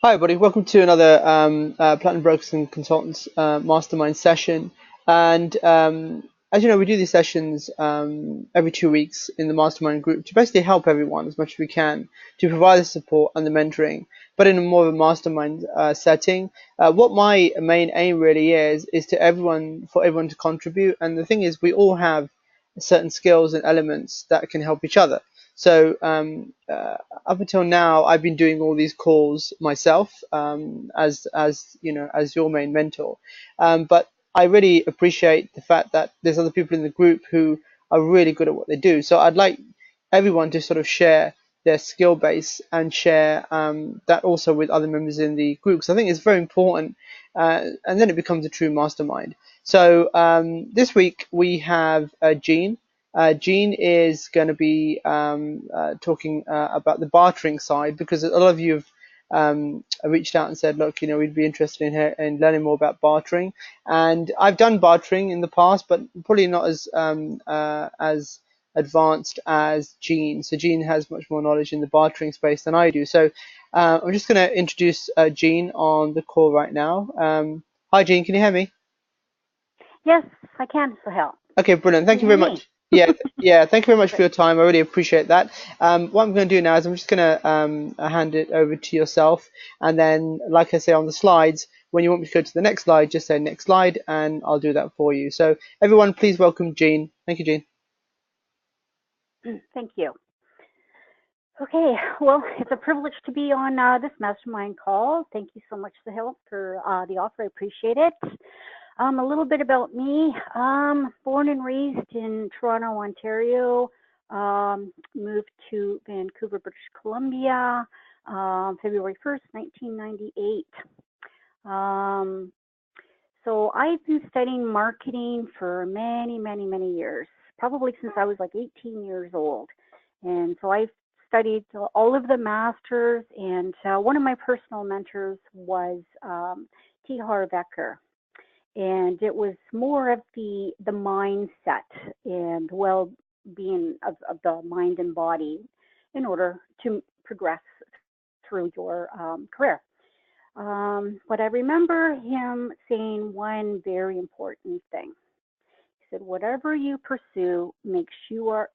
Hi, everybody. Welcome to another Platinum Brokers and Consultants Mastermind session. And as you know, we do these sessions every 2 weeks in the Mastermind group to basically help everyone as much as we can to provide the support and the mentoring, but in a more of a mastermind setting. What my main aim really is for everyone to contribute. And the thing is, we all have certain skills and elements that can help each other. So up until now, I've been doing all these calls myself as you know, as your main mentor. But I really appreciate the fact that there's other people in the group who are really good at what they do. So I'd like everyone to sort of share their skill base and share that also with other members in the group. So I think it's very important, and then it becomes a true mastermind. So this week we have Jean. Jean is going to be talking about the bartering side, because a lot of you have reached out and said, look, you know, we'd be interested in learning more about bartering. And I've done bartering in the past, but probably not as advanced as Jean. So Jean has much more knowledge in the bartering space than I do. So I'm just going to introduce Jean on the call right now. Hi, Jean, can you hear me? Yes, I can, Sahel. Okay, brilliant. Can Thank you you hear very me? much. Yeah. Thank you very much for Great. your time. I really appreciate that. What I'm going to do now is I'm just going to hand it over to yourself, and then, like I say on the slides, when you want me to go to the next slide, just say next slide, and I'll do that for you. So, everyone, please welcome Jean. Thank you, Jean. Thank you. Okay, well, it's a privilege to be on this mastermind call. Thank you so much, Sahel, for the offer. I appreciate it. A little bit about me. Born and raised in Toronto, Ontario. Moved to Vancouver, British Columbia, February 1st, 1998. So I've been studying marketing for many, many, many years, probably since I was like 18 years old. And so I've studied all of the masters, and one of my personal mentors was T. Harv Eker. And it was more of the mindset and well-being of the mind and body in order to progress through your career. But I remember him saying one very important thing. He said, whatever you pursue, make sure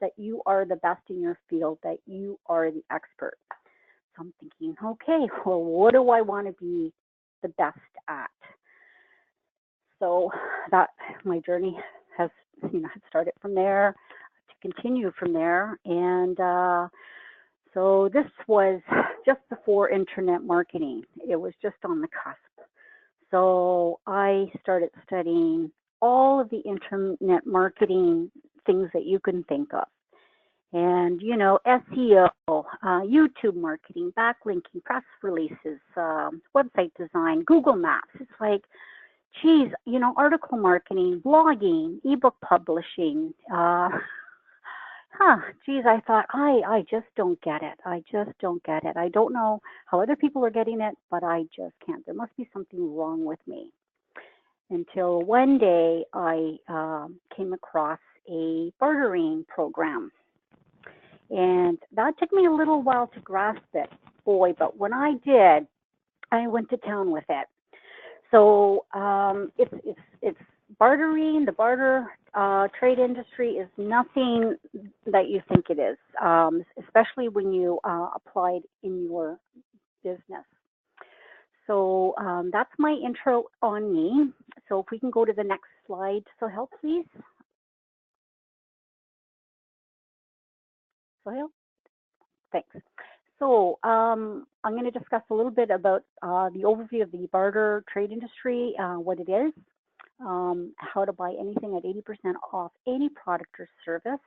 that you are the best in your field, that you are the expert. So I'm thinking, okay, well, what do I want to be the best at? So that my journey has, had started from there to continue from there. And so this was just before internet marketing. It was just on the cusp. So I started studying all of the internet marketing things that you can think of. And, SEO, YouTube marketing, backlinking, press releases, website design, Google Maps. It's like, geez, article marketing, blogging, ebook publishing, geez, I thought, I just don't get it. I just don't get it. I don't know how other people are getting it, but I just can't. There must be something wrong with me. Until one day I came across a bartering program. And that took me a little while to grasp it, boy, but when I did, I went to town with it. So it's bartering. The barter trade industry is nothing that you think it is, especially when you apply it in your business. So that's my intro on me. So if we can go to the next slide, so help please. So help. Thanks. So I'm going to discuss a little bit about the overview of the barter trade industry, what it is, how to buy anything at 80% off any product or service,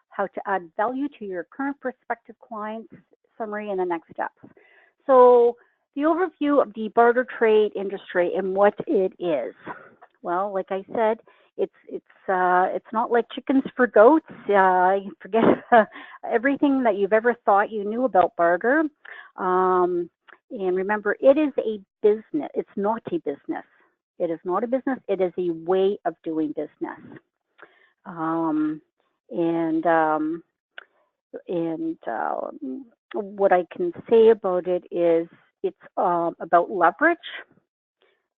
how to add value to your current prospective clients, summary, and the next steps. So the overview of the barter trade industry and what it is. Well, like I said, it's not like chickens for goats. Forget everything that you've ever thought you knew about barter. And remember, it is a business. It's not a business. It is not a business. It is a way of doing business. And what I can say about it is it's about leverage,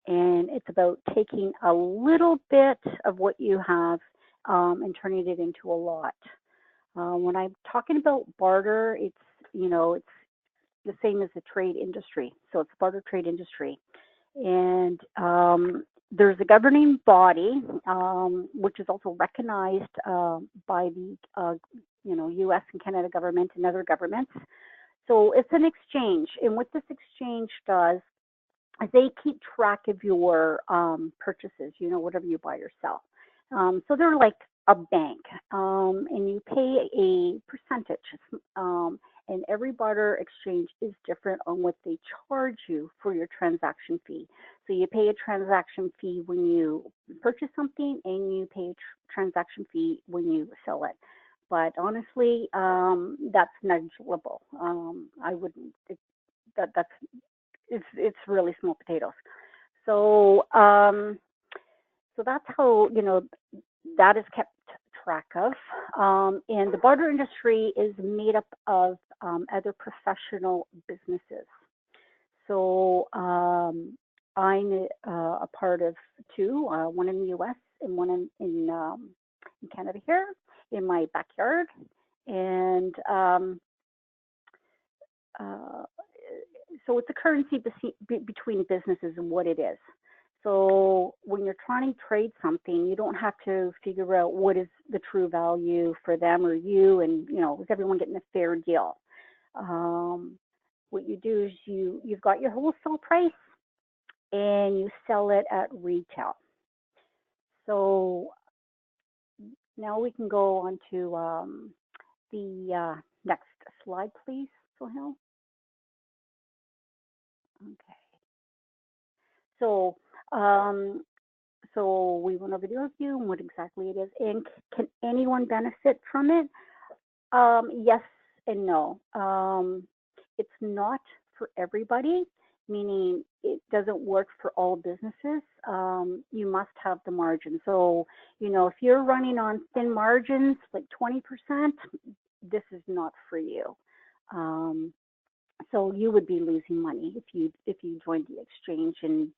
and it's about taking a little bit of what you have and turning it into a lot. When I'm talking about barter, it's the same as the trade industry. So it's barter trade industry. And there's a governing body, which is also recognized by the U.S. and Canada government and other governments. So it's an exchange, and what this exchange does is they keep track of your purchases, whatever you buy or sell. So they're like a bank, and you pay a percentage. And every barter exchange is different on what they charge you for your transaction fee. So you pay a transaction fee when you purchase something, and you pay a transaction fee when you sell it. But honestly, that's negligible. I wouldn't. That's it's really small potatoes. So so that's how that is kept track of. And the barter industry is made up of other professional businesses. So I'm a part of two, one in the U.S. and one in Canada here in my backyard. And uh, so it's a currency between businesses and what it is. So when you're trying to trade something, you don't have to figure out what is the true value for them or you, and is everyone getting a fair deal? What you do is you've got your wholesale price and you sell it at retail. So now we can go on to the next slide, please, Sohail. Okay. So um, so we went over the overview and what exactly it is. And can anyone benefit from it? Yes and no. It's not for everybody, meaning it doesn't work for all businesses. You must have the margin. So, if you're running on thin margins, like 20%, this is not for you. So you would be losing money if you joined the exchange and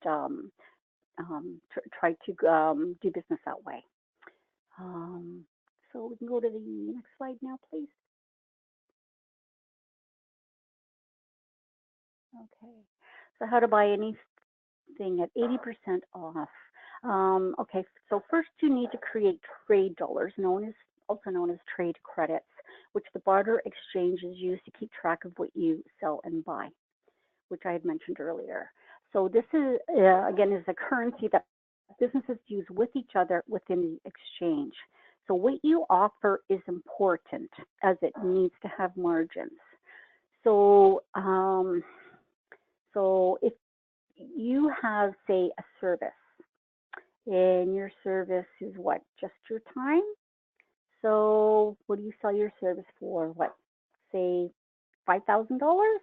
try to do business that way. Um, so we can go to the next slide now, please. Okay. So how to buy anything at 80% off. Okay, so first you need to create trade dollars, also known as trade credits, which the barter exchange is used to keep track of what you sell and buy, which I had mentioned earlier. So this is, again, is a currency that businesses use with each other within the exchange. So what you offer is important as it needs to have margins. So, so if you have, say, a service, and your service is what? Just your time? So what do you sell your service for? What? Say $5,000?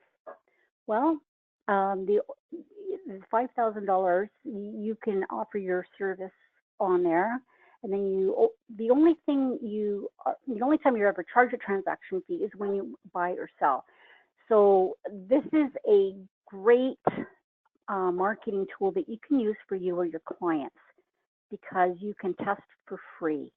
Well, the $5,000 you can offer your service on there, and then the only time you ever charge a transaction fee is when you buy or sell. So this is a great marketing tool that you can use for you or your clients because you can test for free.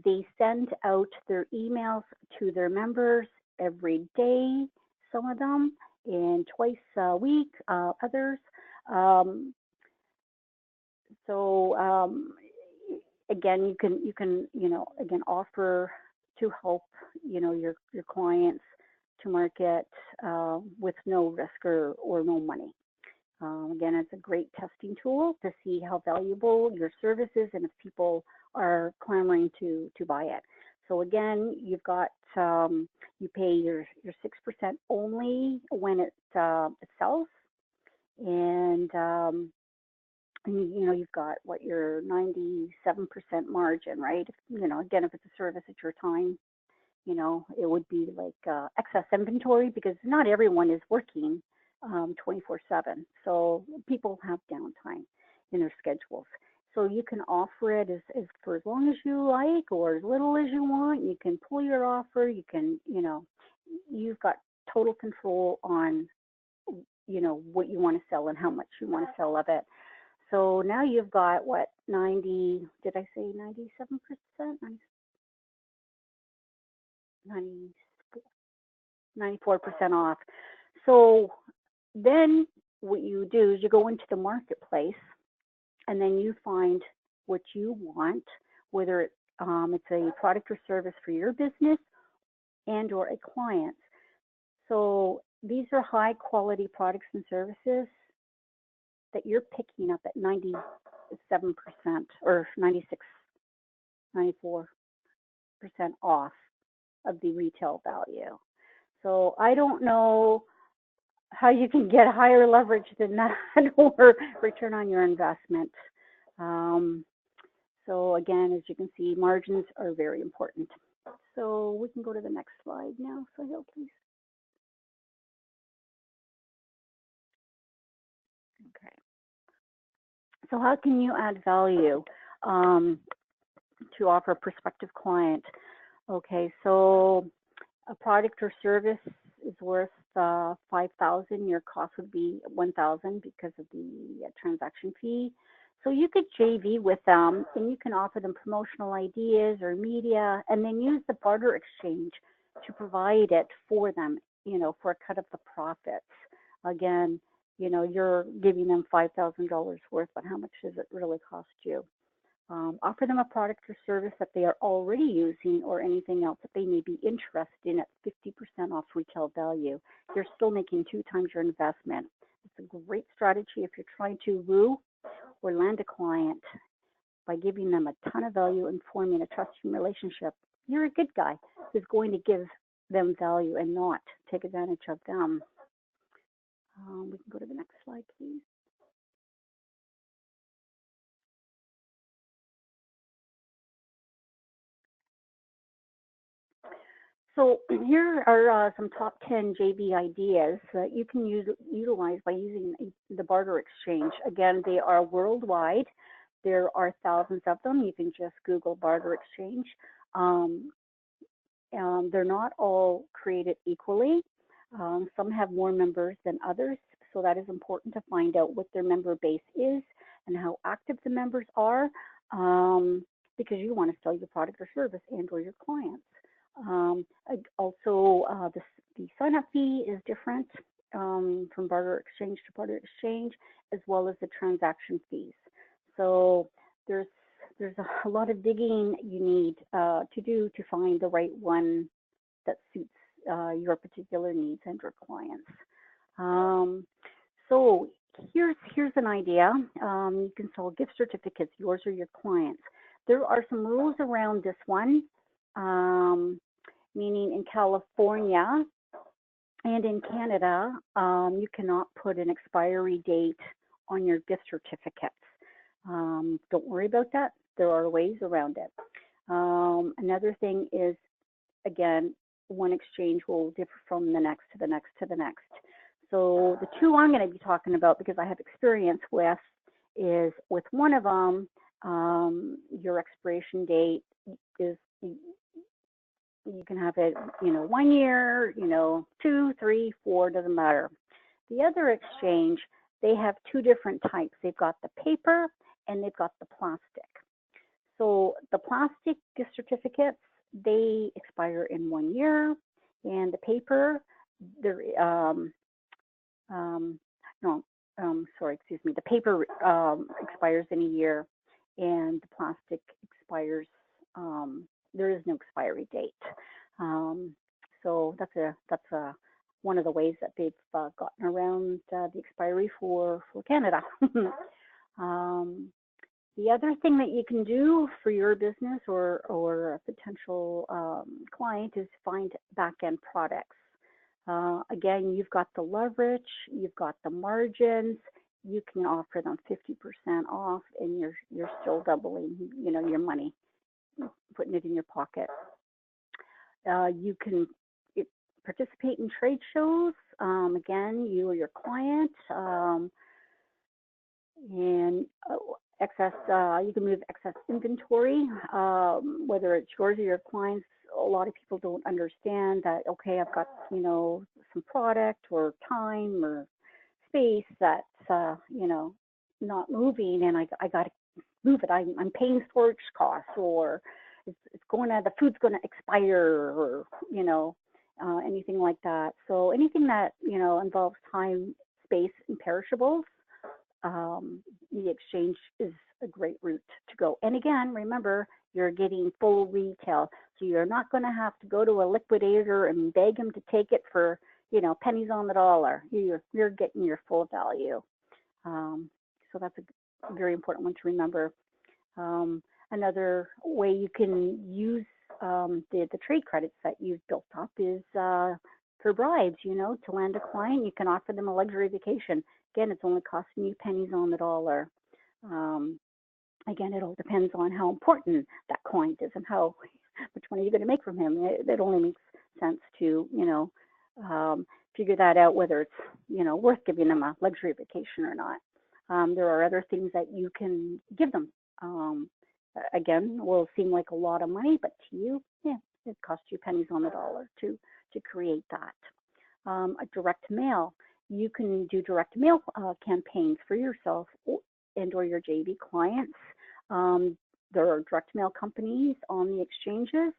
They send out their emails to their members every day, some of them, and twice a week, others. Um, so again, you can again offer to help your clients to market with no risk or no money. Again, it's a great testing tool to see how valuable your service is and if people are clamoring to buy it. So again, you've got you pay your 6% only when it sells, and you've got what your 97% margin, right? Again, if it's a service at your time, it would be like excess inventory because not everyone is working 24/7. So people have downtime in their schedules. So you can offer it as for as long as you like or as little as you want. You can pull your offer. You can, you've got total control on what you want to sell and how much you want to sell of it. So now you've got what, 90, did I say 97%? 90, 94% off. So then what you do is you go into the marketplace and then you find what you want, whether it's a product or service for your business and or a client. So these are high quality products and services that you're picking up at 97% or 96, 94% off of the retail value. So I don't know how you can get higher leverage than that or return on your investment. So again, as you can see, margins are very important. So we can go to the next slide now, Sahil, please. Okay. So how can you add value to offer a prospective client? Okay, so a product or service is worth 5,000. Your cost would be 1,000 because of the transaction fee. So you could JV with them, and you can offer them promotional ideas or media, and then use the barter exchange to provide it for them, for a cut of the profits. Again, you're giving them $5,000 worth, but how much does it really cost you? Offer them a product or service that they are already using or anything else that they may be interested in at 50% off retail value. You're still making 2 times your investment. It's a great strategy if you're trying to woo or land a client by giving them a ton of value and forming a trusting relationship. You're a good guy who's going to give them value and not take advantage of them. We can go to the next slide, please. So here are some top 10 JV ideas that you can utilize by using the barter exchange. Again, they are worldwide. There are thousands of them. You can just Google barter exchange. They're not all created equally. Some have more members than others, so that is important to find out what their member base is and how active the members are, because you want to sell your product or service and or your clients. Also, the sign-up fee is different from barter exchange to barter exchange, as well as the transaction fees. So there's a lot of digging you need to do to find the right one that suits your particular needs and your clients. So here's an idea. You can sell gift certificates, yours or your clients. There are some rules around this one. Meaning in California and in Canada, you cannot put an expiry date on your gift certificates. Don't worry about that. There are ways around it. Another thing is, again, one exchange will differ from the next to the next to the next. So the 2 I'm going to be talking about, because I have experience with, is with one of them, your expiration date is, you can have it, 1 year, 2, 3, 4, doesn't matter. The other exchange, they have 2 different types. They've got the paper and they've got the plastic. So the plastic gift certificates, they expire in 1 year, and the paper, the paper expires in a year, and the plastic expires. There is no expiry date. So that's one of the ways that they've gotten around the expiry for Canada. The other thing that you can do for your business or a potential client is find back-end products. Again, you've got the leverage, you've got the margins, you can offer them 50% off, and you're still doubling, your money, putting it in your pocket. You can participate in trade shows. Again, you or your client, and excess. You can move excess inventory, whether it's yours or your clients. A lot of people don't understand that. Okay, I've got some product or time or space that's not moving, and I got to move it. I'm paying storage costs, or it's going to the food's going to expire, or anything like that. So anything that involves time, space, and perishables, the exchange is a great route to go. And again, remember, you're getting full retail. So you're not going to have to go to a liquidator and beg him to take it for, pennies on the dollar. You're getting your full value. So that's a very important one to remember. Another way you can use the trade credits that you've built up is for bribes, to land a client, you can offer them a luxury vacation. Again, it's only costing you pennies on the dollar. Again, it all depends on how important that client is and much money you're going to make from him. It only makes sense to, figure that out, whether it's, worth giving them a luxury vacation or not. There are other things that you can give them. Again, will seem like a lot of money, but to you, it costs you pennies on the dollar to create that. A direct mail. You can do direct mail campaigns for yourself and or your JV clients. There are direct mail companies on the exchanges,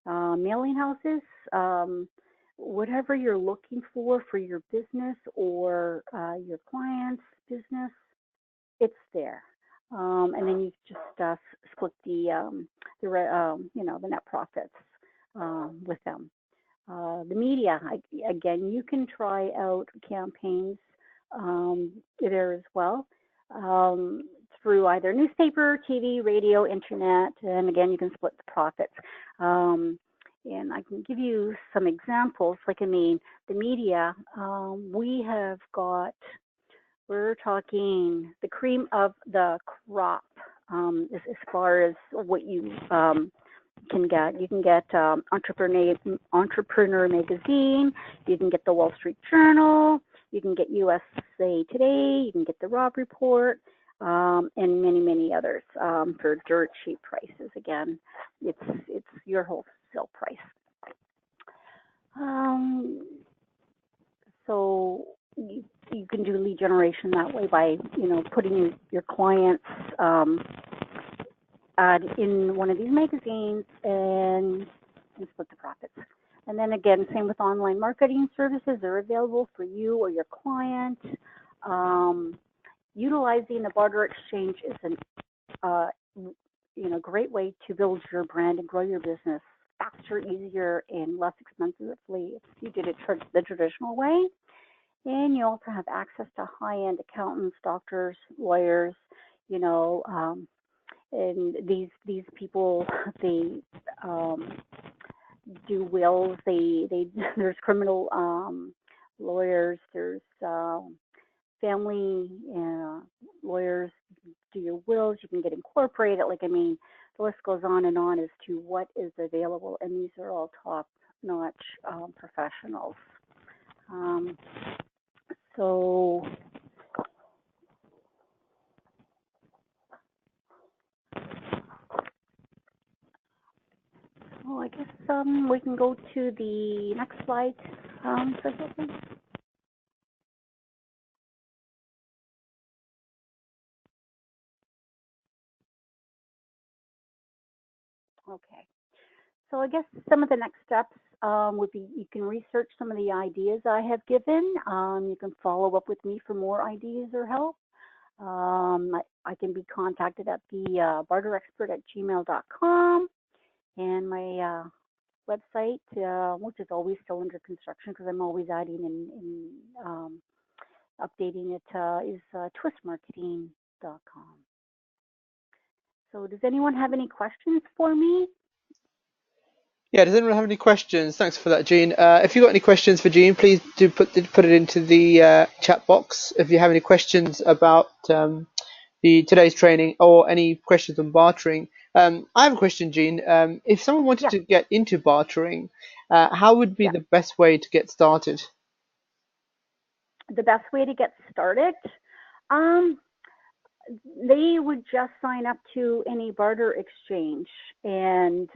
mailing houses, whatever you're looking for your business or your client's business, it's there. And then you just split the net profits with them. The media, again, you can try out campaigns there as well, through either newspaper, TV, radio, internet, and again, you can split the profits. And I can give you some examples. The media, we're talking the cream of the crop as far as what you can get. You can get Entrepreneur Magazine, you can get the Wall Street Journal, you can get USA Today, you can get the Robb Report, and many, many others for dirt cheap prices. Again, it's your wholesale price. So you can do lead generation that way by putting your clients ad in one of these magazines and split the profits. And then again, same with online marketing services. They're available for you or your client. Utilizing the barter exchange is a great way to build your brand and grow your business faster, easier, and less expensively if you did it the traditional way. And you also have access to high-end accountants, doctors, lawyers, and these people, they do wills. There's criminal lawyers. There's family lawyers do your wills. You can get incorporated. The list goes on and on as to what is available, and these are all top-notch professionals. So I guess we can go to the next slide. Okay. So I guess some of the next steps would be you can research some of the ideas I have given. You can follow up with me for more ideas or help. I can be contacted at the barterexpert@gmail.com, and my website, which is always still under construction because I'm always adding and updating it, is twistmarketing.com. So does anyone have any questions for me? Yeah, does anyone have any questions? Thanks for that, Jean. If you've got any questions for Jean, please do put it into the chat box. If you have any questions about today's training or any questions on bartering. I have a question, Jean. If someone wanted to get into bartering, how would be the best way to get started? The best way to get started? They would just sign up to any barter exchange, and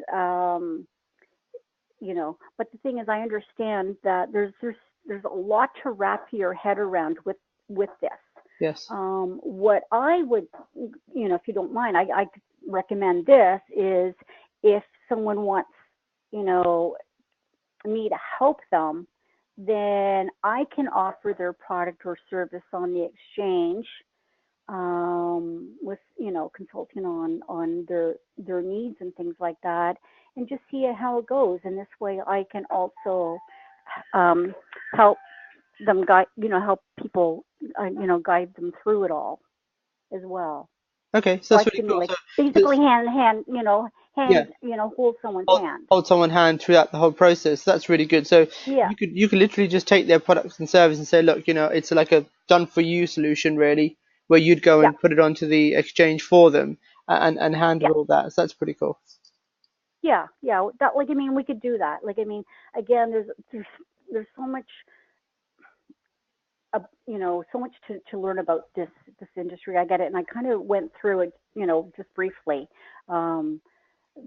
but the thing is, I understand that there's a lot to wrap your head around with with this. Yes. What I would, if you don't mind, I recommend this is if someone wants, you know, me to help them, then I can offer their product or service on the exchange, with consulting on their needs and things like that, and just see how it goes. And this way, I can also um, help them guide, help people, guide them through it all as well. Okay, so So I that's really can cool. like So basically yeah, hold someone's hand. hold someone's hand throughout the whole process. That's really good. So Yeah, you could literally just take their products and service and say, look, it's like a done for you solution really, where you'd go yeah, and put it onto the exchange for them and yeah. handle all that. So that's pretty cool. Yeah. That, like, I mean, we could do that. Like, I mean, again, there's so much, so much to learn about this industry. I get it, and I kind of went through it, just briefly. Um,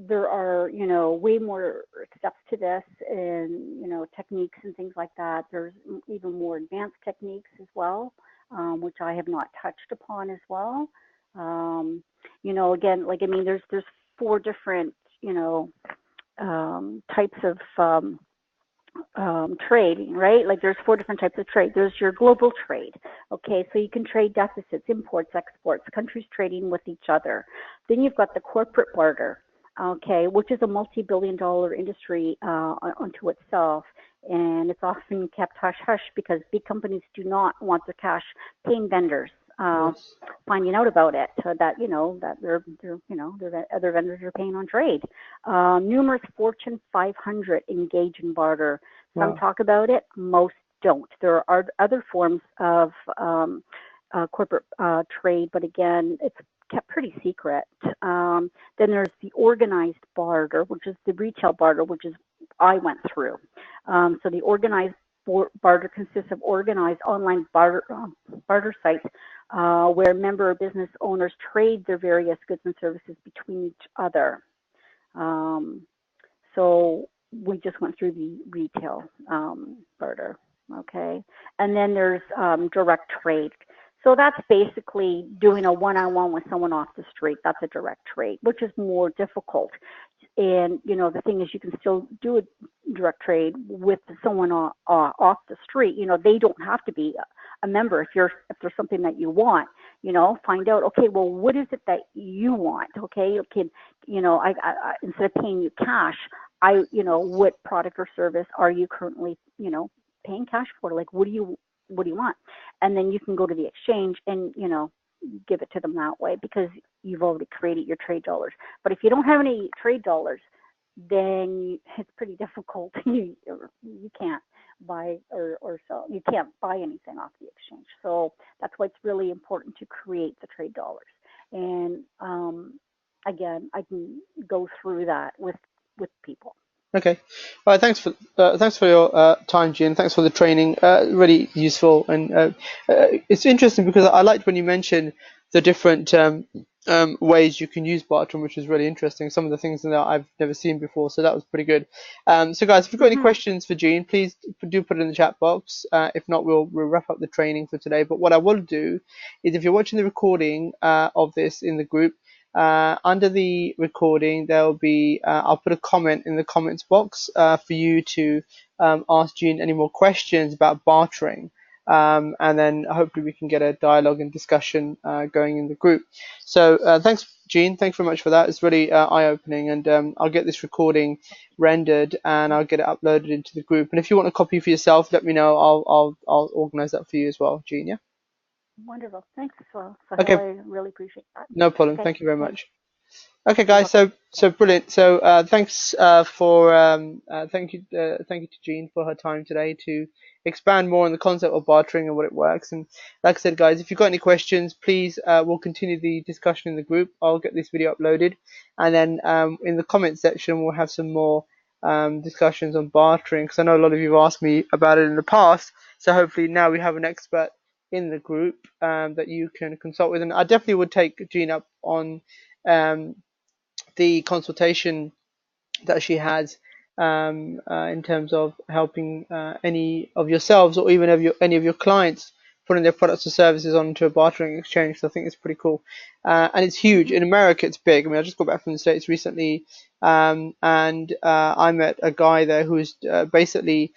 there are, way more steps to this, and techniques and things like that. There's even more advanced techniques as well, which I have not touched upon as well. Again, like, I mean, there's four different, types of trading, right? Like, there's four different types of trade. There's your global trade. Okay, so you can trade deficits, imports, exports, countries trading with each other. Then you've got the corporate barter, okay, which is a multi-billion-dollar industry unto itself, and it's often kept hush hush because big companies do not want their cash paying vendors. Yes. Finding out about it, that that their other vendors are paying on trade. Numerous Fortune 500 engage in barter. Some Wow. talk about it, most don't. There are other forms of corporate trade, but again, it's kept pretty secret. Then there's the organized barter, which is the retail barter, which is I went through. So the organized barter consists of organized online barter sites where member business owners trade their various goods and services between each other. Um, so we just went through the retail barter, okay? And then there's direct trade. So that's basically doing a one-on-one with someone off the street. That's a direct trade, which is more difficult. And the thing is, you can still do a direct trade with someone off the street. They don't have to be a member. If there's something that you want, find out. Okay, well, what is it that you want? Okay, I instead of paying you cash, what product or service are you currently, paying cash for? Like, what do you want? And then you can go to the exchange and give it to them that way because you've already created your trade dollars. But if you don't have any trade dollars, then it's pretty difficult. You can't buy or sell. You can't buy anything off the exchange. So that's why it's really important to create the trade dollars. And again, I can go through that with people. Okay. All right. Thanks for your time, Jean. Thanks for the training. Really useful, and it's interesting because I liked when you mentioned the different ways you can use bartering, which was really interesting. Some of the things that I've never seen before, so that was pretty good. So guys, if you've got any Mm-hmm. questions for Jean, please do put it in the chat box. If not, we'll wrap up the training for today. But what I will do is, if you're watching the recording of this in the group. Under the recording, there'll be I'll put a comment in the comments box for you to ask Jean any more questions about bartering, and then hopefully we can get a dialogue and discussion going in the group. So thanks, Jean. Thanks very much for that. It's really eye-opening, and I'll get this recording rendered and I'll get it uploaded into the group. And if you want a copy for yourself, let me know. I'll organize that for you as well, Jean. Yeah. Wonderful. Thanks, Sahil. Okay. I really appreciate that. No problem. Okay. Thank you very Thanks. much. Okay, You're guys. welcome. So brilliant. So thanks for thank you to Jean for her time today to expand more on the concept of bartering and what it works. And like I said, guys, if you've got any questions, please we'll continue the discussion in the group. I'll get this video uploaded, and then in the comment section we'll have some more discussions on bartering because I know a lot of you have asked me about it in the past. So hopefully now we have an expert in the group that you can consult with, and I definitely would take Jean up on. Um, the consultation that she has in terms of helping any of yourselves or even any of your clients putting their products or services onto a bartering exchange. So I think it's pretty cool, and it's huge. In America, it's big. I mean, I just got back from the States recently, and I met a guy there who's basically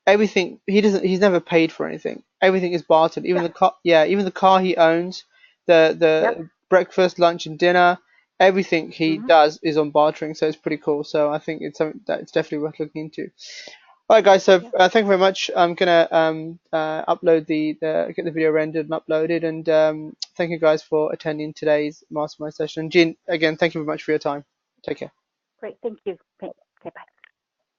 everything. He's never paid for anything. Everything is bartered. Even Yeah. the car, yeah, even the car he owns, the Yep. breakfast, lunch, and dinner. Everything he Hmm. does is on bartering, so it's pretty cool. So I think it's something that it's definitely worth looking into. All right, guys. So Yeah. thank you very much. I'm gonna upload get the video rendered and uploaded, and thank you guys for attending today's mastermind session. Jean, again, thank you very much for your time. Take care. Great. Thank you. Okay. Bye.